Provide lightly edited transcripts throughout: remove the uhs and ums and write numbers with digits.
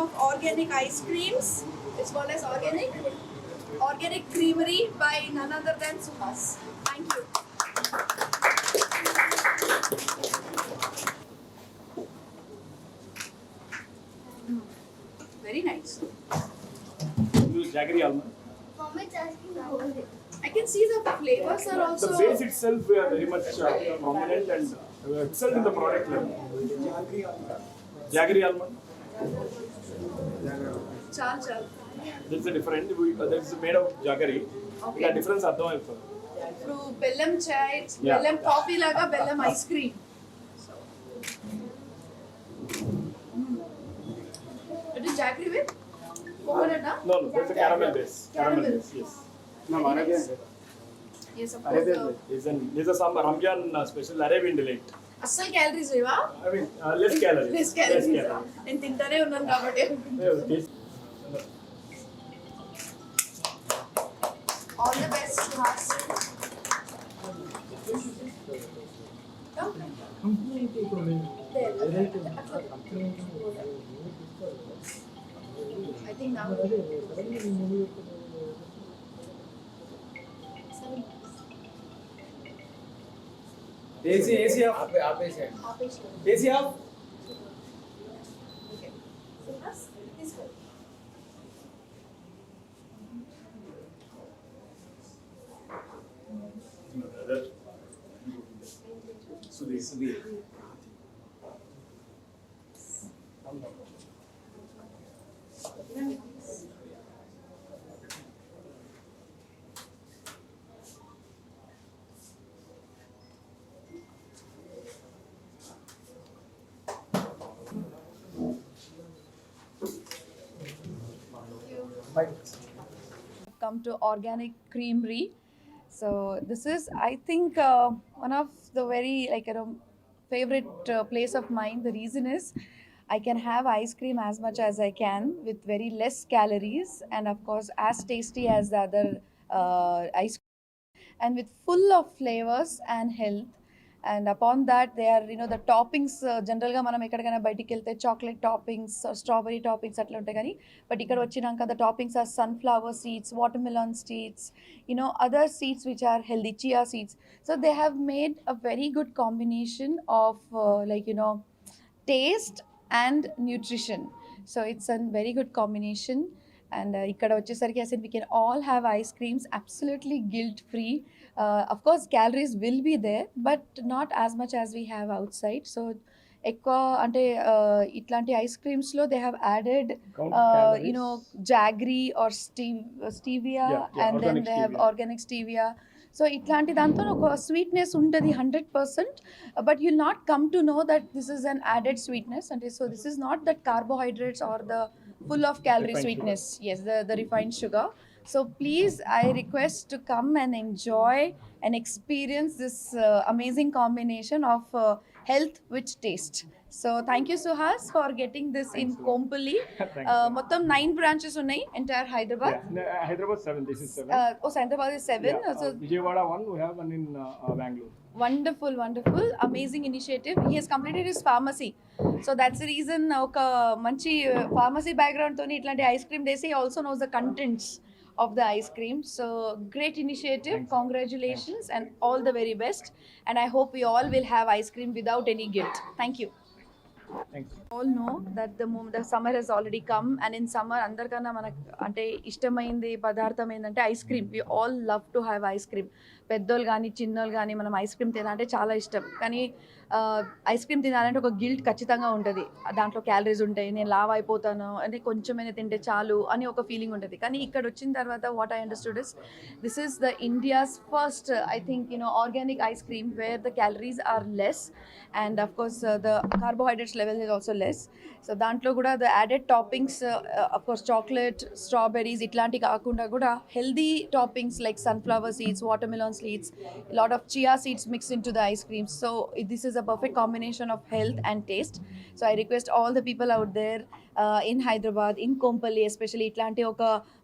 of organic ice creams. It's called as Organic Creamery by none other than Suhas. Thank you. Very nice. Use jaggery almond. I can see the flavors are also. The base itself very much prominent and excelled in the product level. Jaggery almond. Chal. This is a different. This is made of jaggery. Okay. The difference అర్థం అవుతుంది. Through bellam chai, it's Yeah. bellam coffee laga bellam ice cream. So. It is jaggery with coconut, huh? No, it's a caramel base. Caramel. Base, yes. Yes, of course. This is some Ramjan special Arabian delight. అస్సలు calories లేవా? I mean, less calories. Less calories. నేను తింటానే ఉన్నాను కాబట్టి. All the best, Suhas. I think now. AC off. AC off. Okay. Suhas, this way. Sudhir. Come to Organic Creamery. So this is, I think, one of the very favorite place of mine. The reason is I can have ice cream as much as I can with very less calories and of course as tasty as the other ice cream and with full of flavors and health. And upon that they are the toppings general ga manam ekkadakana bayitiki velte chocolate toppings strawberry toppings atla untayi gani but ikkada vachinanka the toppings are sunflower seeds, watermelon seeds, other seeds which are healthy, chia seeds. So they have made a very good combination of taste and nutrition. So it's a very good combination. And ikkada vachesariki I said we can all have ice creams absolutely guilt free. Of course calories will be there but not as much as we have outside. So ఎక్కువ అంటే ఇట్లాంటి ice creams లో they have added jaggery or stevia and then they have organic stevia. So ఇట్లాంటి దాంతో ఒక sweetness ఉంటుంది 100%, but you'll not come to know that this is unadded sweetness. అంటే so this is not that carbohydrates are the full of calorie Refined sweetness sugar. Yes, the refined sugar. So please I request to come and enjoy and experience this amazing combination of health with taste. So thank you Suhas for getting this in Kompally. Mottam 9 branches unnai entire Hyderabad. Yeah, Hyderabad 7. This is 7. Hyderabad is 7. Yeah, So Vijayawada 1. We have one in Bangalore. Wonderful, amazing initiative. He has completed his pharmacy. So that's the reason oka manchi pharmacy background toni itlanti ice cream desi also knows the contents of the ice cream. So great initiative. Thanks. Congratulations. And all the very best. And I hope we all will have ice cream without any guilt. Thank you. Thanks. All know that the summer has already come, and in summer అందరికన్నా మనకు అంటే ఇష్టమైంది పదార్థం ఏంటంటే ice cream. We all love to have ice cream. పెద్దోళ్ళు కానీ చిన్నోళ్ళు కానీ మనం ఐస్ క్రీమ్ తినాలంటే చాలా ఇష్టం. కానీ ఐస్ క్రీమ్ తినాలంటే ఒక గిల్ట్ ఖచ్చితంగా ఉంటుంది. దాంట్లో క్యాలరీస్ ఉంటాయి, నేను లావ్ అయిపోతాను అంటే కొంచెమైనా తింటే చాలు అని ఒక ఫీలింగ్ ఉంటుంది. కానీ ఇక్కడ వచ్చిన తర్వాత what I understood is this is the India's first I think organic ice cream where the calories are less and of course the carbohydrates level is also less. So దాంట్లో కూడా the added toppings of course chocolate, strawberries ఇట్లాంటి కాకుండా కూడా healthy toppings like sunflower seeds, watermelon seeds, a lot of chia seeds mixed into the ice cream. So this is a perfect combination of health and taste. So I request all the people out there in Hyderabad, in Kompally especially ఇట్లాంటి ఒక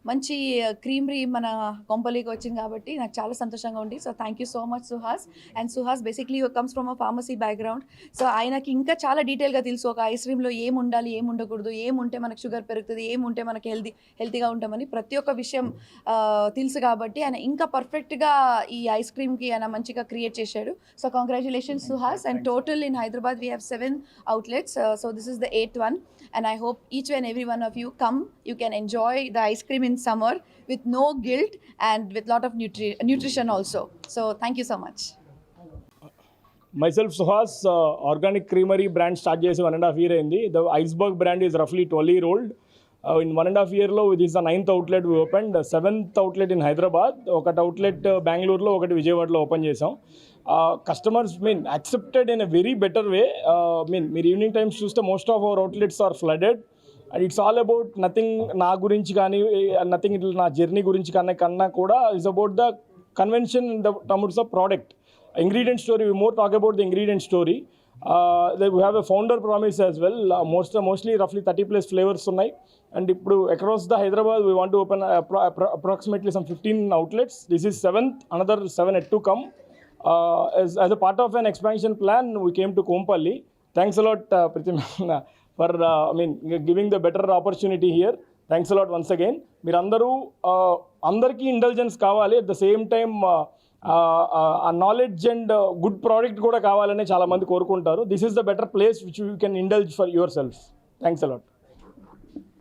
మంచి creamery మన కొంపల్లికి వచ్చింది కాబట్టి నాకు చాలా సంతోషంగా ఉంది. So thank you so much Suhas. And Suhas basically comes from a pharmacy background. So ఆయనకి ఇంకా చాలా డీటెయిల్గా తెలుసు ఒక ఐస్ క్రీమ్లో ఏం ఉండాలి, ఏం ఉండకూడదు, ఏముంటే మనకు షుగర్ పెరుగుతుంది, ఏముంటే మనకి హెల్తీగా ఉంటామని ప్రతి ఒక్క విషయం తెలుసు కాబట్టి ఆయన ఇంకా పర్ఫెక్ట్గా ఈ ఐస్ క్రీమ్కి ఆయన మంచిగా క్రియేట్ చేశాడు. So congratulations Suhas. And total in Hyderabad we have 7 outlets. So this is the 8th one, and I hope each and every one of you come. You can enjoy the ice cream in summer with no guilt and with lot of nutrition also. So thank you so much. Myself Suhas, organic creamery brand start చేసి 1.5 year అయింది. The Iceberg brand is roughly 12 year old. In 1.5 year లో this is the 9th outlet we opened. 7th outlet in Hyderabad, ఒకటి outlet బెంగళూరులో, ఒకటి విజయవాడలో open చేసాం. Customers accepted in a very better way. మీరు evening times చూస్తే most of our outlets are flooded. And it's all about nothing నా గురించి కానీ, నథింగ్ ఇట్లా నా జర్నీ గురించి కన్నా కూడా it's about the convention in the terms of product. ingredient story, we more talk about the ingredient story. We have a founder promise as well. Mostly roughly 30 plus flavors ఉన్నాయి. And ఇప్పుడు across the Hyderabad we want to open approximately some 15 outlets. This is 7th, another 7 yet to come. As a part of an expansion plan, we came to Kompalli. Thanks a lot Pritim for giving the better opportunity here. Thanks a lot once again. మీరు అందరికీ intelligence కావాలి, at the same time ఆ knowledge and good product కూడా కావాలని చాలామంది కోరుకుంటారు. This is the better place which you can indulge for your self. Thanks a lot.